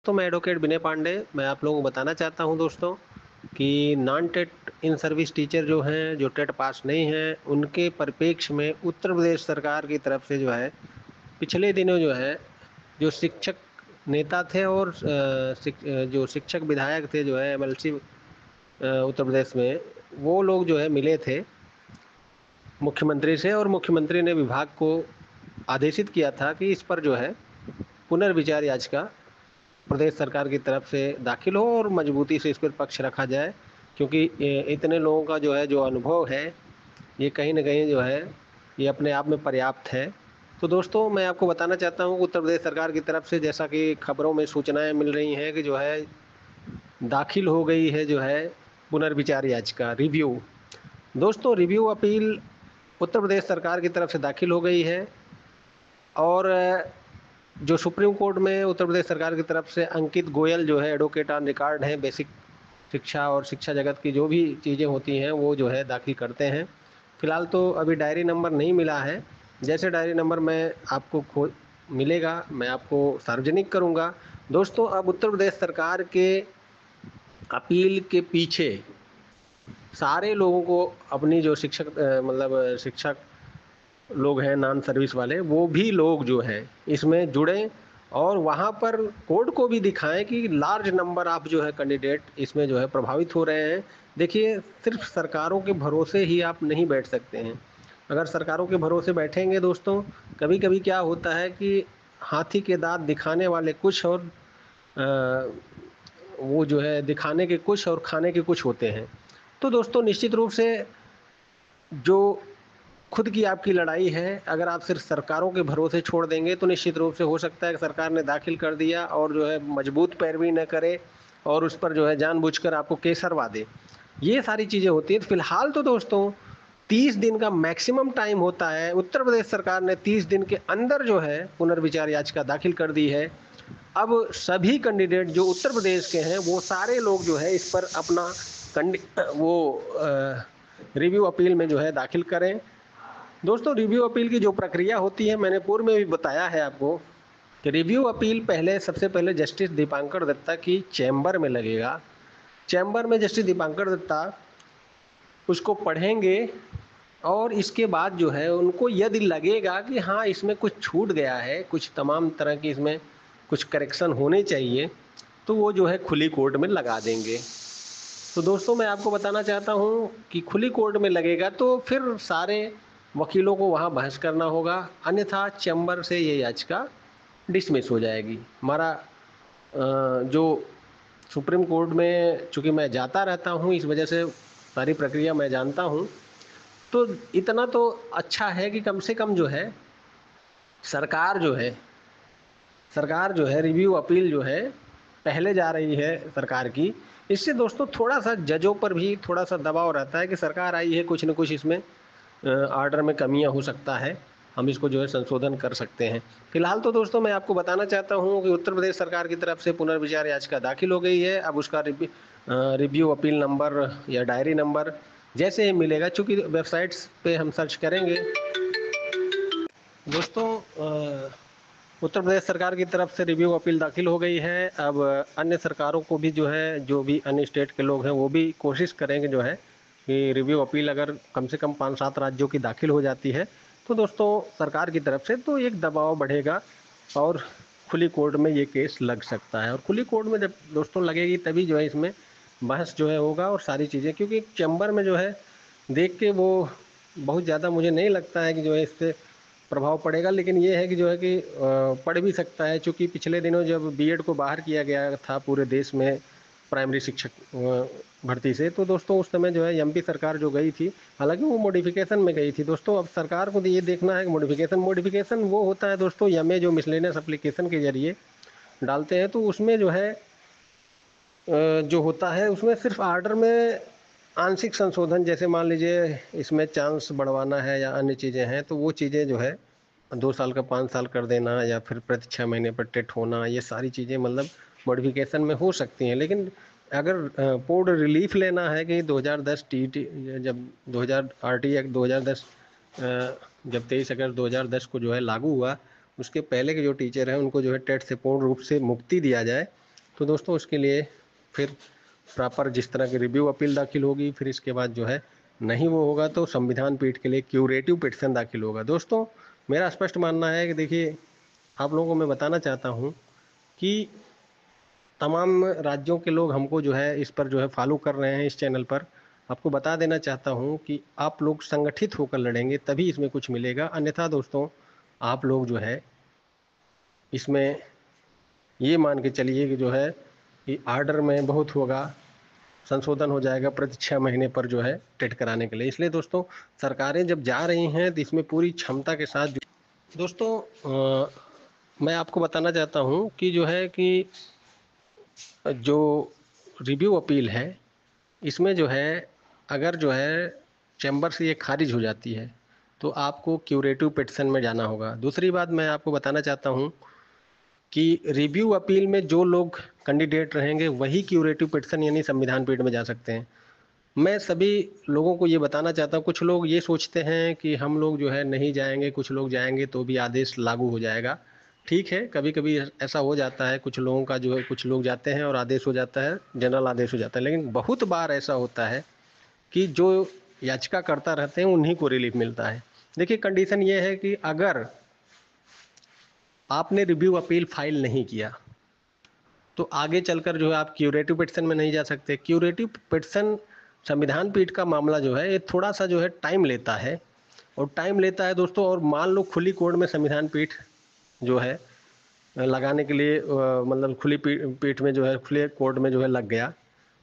तो मैं एडवोकेट विनय पांडे मैं आप लोगों को बताना चाहता हूं दोस्तों कि non TET in service teacher जो हैं जो टेट पास नहीं हैं उनके परिप्रेक्ष्य में उत्तर प्रदेश सरकार की तरफ से जो है पिछले दिनों जो है जो शिक्षक नेता थे और जो शिक्षक विधायक थे जो है एमएलसी उत्तर प्रदेश में वो लोग जो है मिले थे मुख्यमंत्री से और मुख्यमंत्री ने विभाग को आदेशित किया था कि इस पर जो है पुनर्विचार याचिका प्रदेश सरकार की तरफ से दाखिल हो और मजबूती से इस पर पक्ष रखा जाए क्योंकि इतने लोगों का जो है जो अनुभव है ये कहीं ना कहीं जो है ये अपने आप में पर्याप्त है। तो दोस्तों मैं आपको बताना चाहता हूँ कि उत्तर प्रदेश सरकार की तरफ से जैसा कि खबरों में सूचनाएं मिल रही हैं कि जो है दाखिल हो गई है जो है पुनर्विचार याचिका रिव्यू। दोस्तों रिव्यू अपील उत्तर प्रदेश सरकार की तरफ से दाखिल हो गई है और जो सुप्रीम कोर्ट में उत्तर प्रदेश सरकार की तरफ से अंकित गोयल जो है एडवोकेट ऑन रिकॉर्ड हैं बेसिक शिक्षा और शिक्षा जगत की जो भी चीज़ें होती हैं वो जो है दाखिल करते हैं। फिलहाल तो अभी डायरी नंबर नहीं मिला है, जैसे डायरी नंबर मैं आपको खो मिलेगा मैं आपको सार्वजनिक करूंगा। दोस्तों अब उत्तर प्रदेश सरकार के अपील के पीछे सारे लोगों को अपनी जो शिक्षक लोग हैं नॉन सर्विस वाले वो भी लोग जो हैं इसमें जुड़ें और वहाँ पर कोर्ट को भी दिखाएं कि लार्ज नंबर ऑफ जो है कैंडिडेट इसमें जो है प्रभावित हो रहे हैं। देखिए सिर्फ सरकारों के भरोसे ही आप नहीं बैठ सकते हैं। अगर सरकारों के भरोसे बैठेंगे दोस्तों कभी कभी क्या होता है कि हाथी के दांत दिखाने वाले कुछ और अ, वो जो है दिखाने के कुछ और खाने के कुछ होते हैं। तो दोस्तों निश्चित रूप से जो खुद की आपकी लड़ाई है अगर आप सिर्फ सरकारों के भरोसे छोड़ देंगे तो निश्चित रूप से हो सकता है कि सरकार ने दाखिल कर दिया और जो है मजबूत पैरवी न करे और उस पर जो है जानबूझकर आपको केसरवा दे। ये सारी चीज़ें होती हैं। तो फिलहाल तो दोस्तों 30 दिन का मैक्सिमम टाइम होता है। उत्तर प्रदेश सरकार ने 30 दिन के अंदर जो है पुनर्विचार याचिका दाखिल कर दी है। अब सभी कैंडिडेट जो उत्तर प्रदेश के हैं वो सारे लोग जो है इस पर अपना वो रिव्यू अपील में जो है दाखिल करें। दोस्तों रिव्यू अपील की जो प्रक्रिया होती है मैंने पूर्व में भी बताया है आपको कि रिव्यू अपील पहले सबसे पहले जस्टिस दीपांकर दत्ता की चैम्बर में लगेगा। चैम्बर में जस्टिस दीपांकर दत्ता उसको पढ़ेंगे और इसके बाद जो है उनको यदि लगेगा कि हाँ इसमें कुछ छूट गया है कुछ तमाम तरह की इसमें कुछ करेक्शन होने चाहिए तो वो जो है खुली कोर्ट में लगा देंगे। तो दोस्तों मैं आपको बताना चाहता हूँ कि खुली कोर्ट में लगेगा तो फिर सारे वकीलों को वहाँ बहस करना होगा, अन्यथा चैम्बर से ये याचिका डिसमिस हो जाएगी। हमारा जो सुप्रीम कोर्ट में चूँकि मैं जाता रहता हूँ इस वजह से सारी प्रक्रिया मैं जानता हूँ। तो इतना तो अच्छा है कि कम से कम जो है सरकार जो है सरकार जो है रिव्यू अपील जो है पहले जा रही है सरकार की। इससे दोस्तों थोड़ा सा जजों पर भी थोड़ा सा दबाव रहता है कि सरकार आई है कुछ न कुछ इसमें आर्डर में कमियां हो सकता है, हम इसको जो है संशोधन कर सकते हैं। फिलहाल तो दोस्तों मैं आपको बताना चाहता हूं कि उत्तर प्रदेश सरकार की तरफ से पुनर्विचार याचिका दाखिल हो गई है। अब उसका रिव्यू अपील नंबर या डायरी नंबर जैसे ही मिलेगा चूँकि वेबसाइट्स पे हम सर्च करेंगे दोस्तों उत्तर प्रदेश सरकार की तरफ से रिव्यू अपील दाखिल हो गई है। अब अन्य सरकारों को भी जो है जो भी अन्य स्टेट के लोग हैं वो भी कोशिश करेंगे जो है कि रिव्यू अपील अगर कम से कम 5-7 राज्यों की दाखिल हो जाती है तो दोस्तों सरकार की तरफ से तो एक दबाव बढ़ेगा और खुली कोर्ट में ये केस लग सकता है। और खुली कोर्ट में जब दोस्तों लगेगी तभी जो है इसमें बहस जो है होगा और सारी चीज़ें, क्योंकि चैम्बर में जो है देख के वो बहुत ज़्यादा मुझे नहीं लगता है कि जो है इससे प्रभाव पड़ेगा, लेकिन ये है कि जो है कि पड़ भी सकता है। चूँकि पिछले दिनों जब बीएड को बाहर किया गया था पूरे देश में प्राइमरी शिक्षक भर्ती से, तो दोस्तों उस समय जो है एमपी सरकार जो गई थी, हालांकि वो मॉडिफिकेशन में गई थी दोस्तों। अब सरकार को तो ये देखना है कि मॉडिफिकेशन वो होता है दोस्तों एमए जो मिसलेनियस एप्लीकेशन के जरिए डालते हैं, तो उसमें जो है जो होता है उसमें सिर्फ आर्डर में आंशिक संशोधन, जैसे मान लीजिए इसमें चांस बढ़वाना है या अन्य चीज़ें हैं तो वो चीज़ें जो है 2 साल का 5 साल कर देना या फिर प्रति 6 महीने पर टेट होना, ये सारी चीज़ें मतलब मॉडिफिकेशन में हो सकती हैं। लेकिन अगर पूर्ण रिलीफ लेना है कि 2010 टीईटी जब 2000 आरटी एक्ट 2010 जब 23 अगस्त 2010 को जो है लागू हुआ उसके पहले के जो टीचर हैं उनको जो है टेट से पूर्ण रूप से मुक्ति दिया जाए, तो दोस्तों उसके लिए फिर प्रॉपर जिस तरह की रिव्यू अपील दाखिल होगी, फिर इसके बाद जो है नहीं वो होगा तो संविधान पीठ के लिए क्यूरेटिव पिटीशन दाखिल होगा। दोस्तों मेरा स्पष्ट मानना है कि देखिए, आप लोगों को मैं बताना चाहता हूँ कि तमाम राज्यों के लोग हमको जो है इस पर जो है फॉलो कर रहे हैं इस चैनल पर। आपको बता देना चाहता हूँ कि आप लोग संगठित होकर लड़ेंगे तभी इसमें कुछ मिलेगा, अन्यथा दोस्तों आप लोग जो है इसमें ये मान के चलिए कि जो है कि आर्डर में बहुत होगा, संशोधन हो जाएगा प्रति 6 महीने पर जो है टेट कराने के लिए। इसलिए दोस्तों सरकारें जब जा रही हैं तो इसमें पूरी क्षमता के साथ दोस्तों मैं आपको बताना चाहता हूँ कि जो है कि जो रिव्यू अपील है इसमें जो है अगर जो है चैम्बर से ये खारिज हो जाती है तो आपको क्यूरेटिव पिटीशन में जाना होगा। दूसरी बात मैं आपको बताना चाहता हूँ कि रिव्यू अपील में जो लोग कैंडिडेट रहेंगे वही क्यूरेटिव पिटीशन यानी संविधान पीठ में जा सकते हैं। मैं सभी लोगों को ये बताना चाहता हूँ, कुछ लोग ये सोचते हैं कि हम लोग जो है नहीं जाएंगे, कुछ लोग जाएंगे तो भी आदेश लागू हो जाएगा। ठीक है, कभी कभी ऐसा हो जाता है, कुछ लोगों का जो है कुछ लोग जाते हैं और आदेश हो जाता है, जनरल आदेश हो जाता है, लेकिन बहुत बार ऐसा होता है कि जो याचिका करता रहते हैं उन्हीं को रिलीफ मिलता है। देखिए कंडीशन ये है कि अगर आपने रिव्यू अपील फाइल नहीं किया तो आगे चलकर जो है आप क्यूरेटिव पिटीशन में नहीं जा सकते। क्यूरेटिव पिटीशन संविधान पीठ का मामला जो है ये थोड़ा सा जो है टाइम लेता है, और टाइम लेता है दोस्तों। और मान लो खुली कोर्ट में संविधान पीठ जो है लगाने के लिए मतलब खुली पीठ में जो है खुले कोर्ट में जो है लग गया,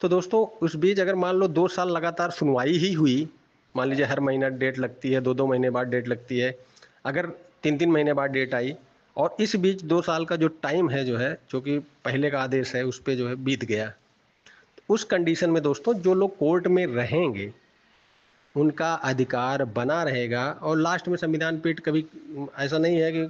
तो दोस्तों उस बीच अगर मान लो 2 साल लगातार सुनवाई ही हुई, मान लीजिए हर महीना डेट लगती है, 2-2 महीने बाद डेट लगती है, अगर 3-3 महीने बाद डेट आई और इस बीच 2 साल का जो टाइम है जो है जो कि पहले का आदेश है उस पर जो है बीत गया, उस कंडीशन में दोस्तों जो लोग कोर्ट में रहेंगे उनका अधिकार बना रहेगा। और लास्ट में संविधान पीठ कभी ऐसा नहीं है कि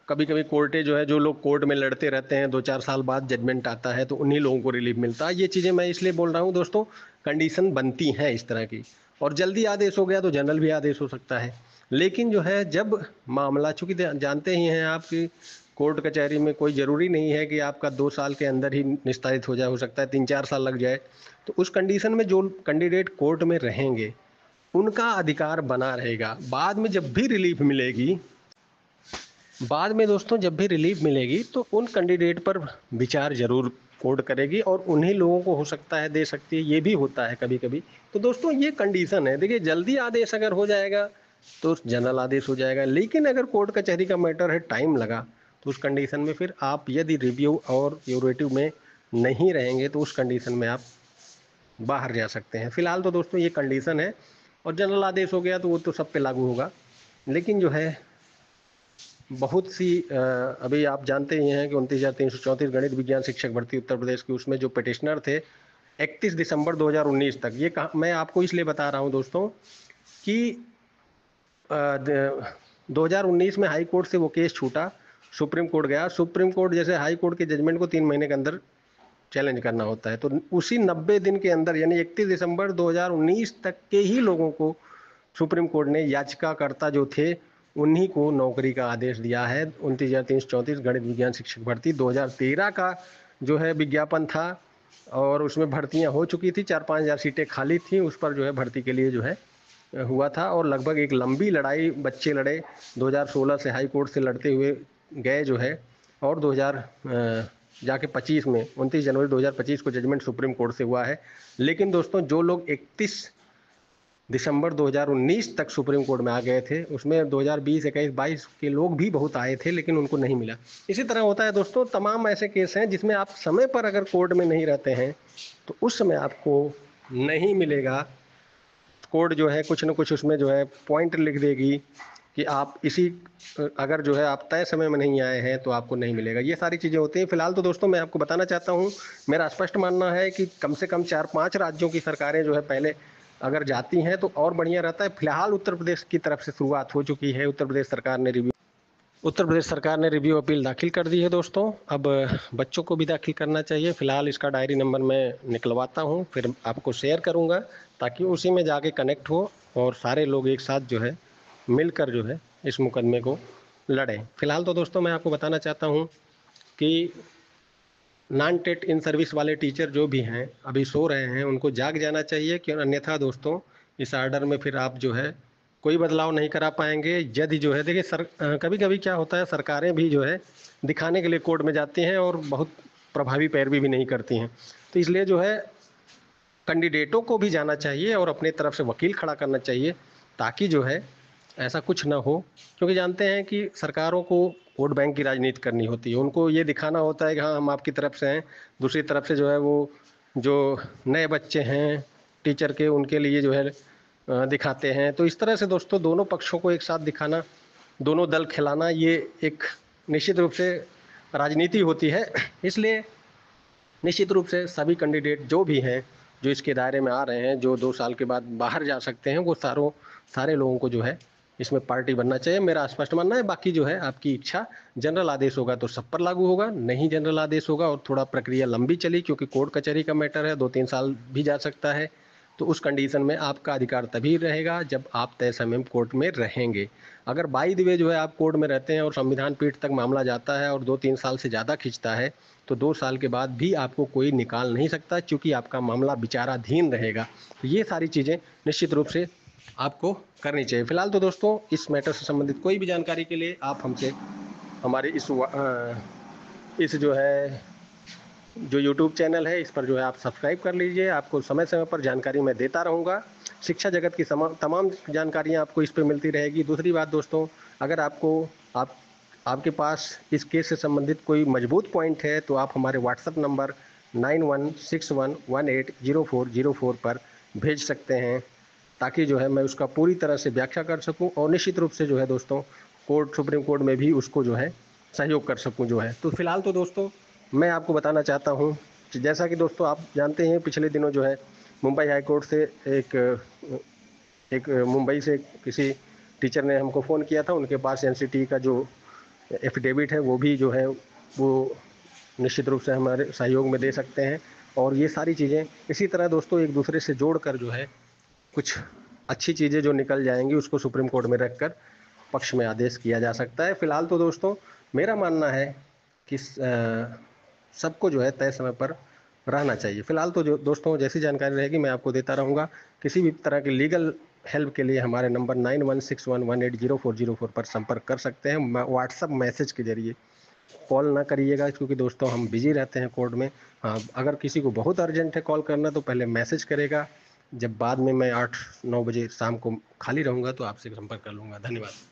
कभी कभी कोर्टें जो है जो लोग कोर्ट में लड़ते रहते हैं 2-4 साल बाद जजमेंट आता है तो उन्हीं लोगों को रिलीफ मिलता है। ये चीज़ें मैं इसलिए बोल रहा हूँ दोस्तों, कंडीशन बनती हैं इस तरह की। और जल्दी आदेश हो गया तो जनरल भी आदेश हो सकता है, लेकिन जो है जब मामला, चूंकि जानते ही हैं आप कि कोर्ट कचहरी में कोई ज़रूरी नहीं है कि आपका 2 साल के अंदर ही निस्तारित हो जाए, हो सकता है 3-4 साल लग जाए। तो उस कंडीशन में जो कैंडिडेट कोर्ट में रहेंगे उनका अधिकार बना रहेगा। बाद में जब भी रिलीफ मिलेगी, बाद में दोस्तों जब भी रिलीफ मिलेगी तो उन कैंडिडेट पर विचार जरूर कोर्ट करेगी और उन्हीं लोगों को हो सकता है दे सकती है, ये भी होता है कभी कभी। तो दोस्तों ये कंडीशन है। देखिए जल्दी आदेश अगर हो जाएगा तो जनरल आदेश हो जाएगा, लेकिन अगर कोर्ट कचहरी का मैटर है, टाइम लगा, तो उस कंडीशन में फिर आप यदि रिव्यू और क्यूरेटिव में नहीं रहेंगे तो उस कंडीशन में आप बाहर जा सकते हैं। फिलहाल तो दोस्तों ये कंडीशन है, और जनरल आदेश हो गया तो वो तो सब पे लागू होगा। लेकिन जो है बहुत सी अभी आप जानते ही हैं कि 29,334 गणित विज्ञान शिक्षक भर्ती उत्तर प्रदेश की, उसमें जो पिटिशनर थे 31 दिसंबर 2019 तक, ये मैं आपको इसलिए बता रहा हूं दोस्तों कि 2019 में हाई कोर्ट से वो केस छूटा, सुप्रीम कोर्ट गया। सुप्रीम कोर्ट जैसे हाई कोर्ट के जजमेंट को 3 महीने के अंदर चैलेंज करना होता है, तो उसी 90 दिन के अंदर यानी 31 दिसंबर 2019 तक के ही लोगों को सुप्रीम कोर्ट ने, याचिकाकर्ता जो थे उन्हीं को नौकरी का आदेश दिया है। 29,334 गणित विज्ञान शिक्षक भर्ती 2013 का जो है विज्ञापन था और उसमें भर्तियां हो चुकी थी, 4-5 हज़ार सीटें खाली थी, उस पर जो है भर्ती के लिए जो है हुआ था। और लगभग एक लंबी लड़ाई बच्चे लड़े, 2016 से हाई कोर्ट से लड़ते हुए गए जो है, और 2000 जाके 25 में 29 जनवरी 2025 को जजमेंट सुप्रीम कोर्ट से हुआ है। लेकिन दोस्तों जो लोग 31 दिसंबर 2019 तक सुप्रीम कोर्ट में आ गए थे, उसमें 2020, 21, 22 के लोग भी बहुत आए थे लेकिन उनको नहीं मिला। इसी तरह होता है दोस्तों, तमाम ऐसे केस हैं जिसमें आप समय पर अगर कोर्ट में नहीं रहते हैं तो उस समय आपको नहीं मिलेगा। कोर्ट जो है कुछ न कुछ उसमें जो है पॉइंट लिख देगी कि आप इसी, अगर जो है आप तय समय में नहीं आए हैं तो आपको नहीं मिलेगा। ये सारी चीज़ें होती हैं। फिलहाल तो दोस्तों मैं आपको बताना चाहता हूँ, मेरा स्पष्ट मानना है कि कम से कम 4-5 राज्यों की सरकारें जो है पहले अगर जाती हैं तो और बढ़िया रहता है। फिलहाल उत्तर प्रदेश की तरफ से शुरुआत हो चुकी है, उत्तर प्रदेश सरकार ने रिव्यू अपील दाखिल कर दी है दोस्तों। अब बच्चों को भी दाखिल करना चाहिए। फिलहाल इसका डायरी नंबर मैं निकलवाता हूँ, फिर आपको शेयर करूँगा ताकि उसी में जाके कनेक्ट हो और सारे लोग एक साथ जो है मिलकर जो है इस मुकदमे को लड़ें। फिलहाल तो दोस्तों मैं आपको बताना चाहता हूँ कि नॉन टेट इन सर्विस वाले टीचर जो भी हैं अभी सो रहे हैं, उनको जाग जाना चाहिए कि अन्यथा दोस्तों इस आर्डर में फिर आप जो है कोई बदलाव नहीं करा पाएंगे। यदि जो है देखिए कभी कभी क्या होता है, सरकारें भी जो है दिखाने के लिए कोर्ट में जाती हैं और बहुत प्रभावी पैरवी भी नहीं करती हैं। तो इसलिए जो है कैंडिडेटों को भी जाना चाहिए और अपने तरफ से वकील खड़ा करना चाहिए, ताकि जो है ऐसा कुछ ना हो। क्योंकि जानते हैं कि सरकारों को वोट बैंक की राजनीति करनी होती है, उनको ये दिखाना होता है कि हाँ हम आपकी तरफ से हैं। दूसरी तरफ से जो है वो जो नए बच्चे हैं टीचर के, उनके लिए जो है दिखाते हैं। तो इस तरह से दोस्तों दोनों पक्षों को एक साथ दिखाना, दोनों दल खिलाना, ये एक निश्चित रूप से राजनीति होती है। इसलिए निश्चित रूप से सभी कैंडिडेट जो भी हैं, जो इसके दायरे में आ रहे हैं, जो 2 साल के बाद बाहर जा सकते हैं, वो सारे लोगों को जो है इसमें पार्टी बनना चाहिए, मेरा स्पष्ट मानना है। बाकी जो है आपकी इच्छा, जनरल आदेश होगा तो सब पर लागू होगा, नहीं जनरल आदेश होगा और थोड़ा प्रक्रिया लंबी चली, क्योंकि कोर्ट कचहरी का मैटर है, 2-3 साल भी जा सकता है। तो उस कंडीशन में आपका अधिकार तभी रहेगा जब आप तय समय में कोर्ट में रहेंगे। अगर बाई द वे जो है आप कोर्ट में रहते हैं और संविधान पीठ तक मामला जाता है और 2-3 साल से ज़्यादा खिंचता है, तो 2 साल के बाद भी आपको कोई निकाल नहीं सकता, क्योंकि आपका मामला विचाराधीन रहेगा। तो ये सारी चीज़ें निश्चित रूप से आपको करनी चाहिए। फिलहाल तो दोस्तों इस मैटर से संबंधित कोई भी जानकारी के लिए आप हमसे हमारे इस जो है जो यूट्यूब चैनल है इस पर जो है आप सब्सक्राइब कर लीजिए। आपको समय समय पर जानकारी मैं देता रहूँगा। शिक्षा जगत की तमाम जानकारियाँ आपको इस पे मिलती रहेगी। दूसरी बात दोस्तों, अगर आपके पास इस केस से संबंधित कोई मजबूत पॉइंट है, तो आप हमारे व्हाट्सएप नंबर 9161180404 पर भेज सकते हैं, ताकि जो है मैं उसका पूरी तरह से व्याख्या कर सकूं और निश्चित रूप से जो है दोस्तों सुप्रीम कोर्ट में भी उसको जो है सहयोग कर सकूं जो है। तो फिलहाल तो दोस्तों मैं आपको बताना चाहता हूं कि जैसा कि दोस्तों आप जानते हैं, पिछले दिनों जो है मुंबई हाई कोर्ट से एक एक मुंबई से किसी टीचर ने हमको फ़ोन किया था। उनके पास एनसीटी का जो एफिडेविट है वो भी जो है वो निश्चित रूप से हमारे सहयोग में दे सकते हैं। और ये सारी चीज़ें इसी तरह दोस्तों एक दूसरे से जोड़कर जो है कुछ अच्छी चीज़ें जो निकल जाएंगी उसको सुप्रीम कोर्ट में रखकर पक्ष में आदेश किया जा सकता है। फिलहाल तो दोस्तों मेरा मानना है कि सबको जो है तय समय पर रहना चाहिए। फिलहाल तो जो दोस्तों जैसी जानकारी रहेगी मैं आपको देता रहूँगा। किसी भी तरह की लीगल हेल्प के लिए हमारे नंबर 9161180404 पर संपर्क कर सकते हैं। व्हाट्सअप मैसेज के जरिए कॉल ना करिएगा, क्योंकि दोस्तों हम बिजी रहते हैं कोर्ट में। हाँ, अगर किसी को बहुत अर्जेंट है कॉल करना तो पहले मैसेज करेगा। जब बाद में मैं 8-9 बजे शाम को खाली रहूँगा तो आपसे संपर्क कर लूँगा। धन्यवाद।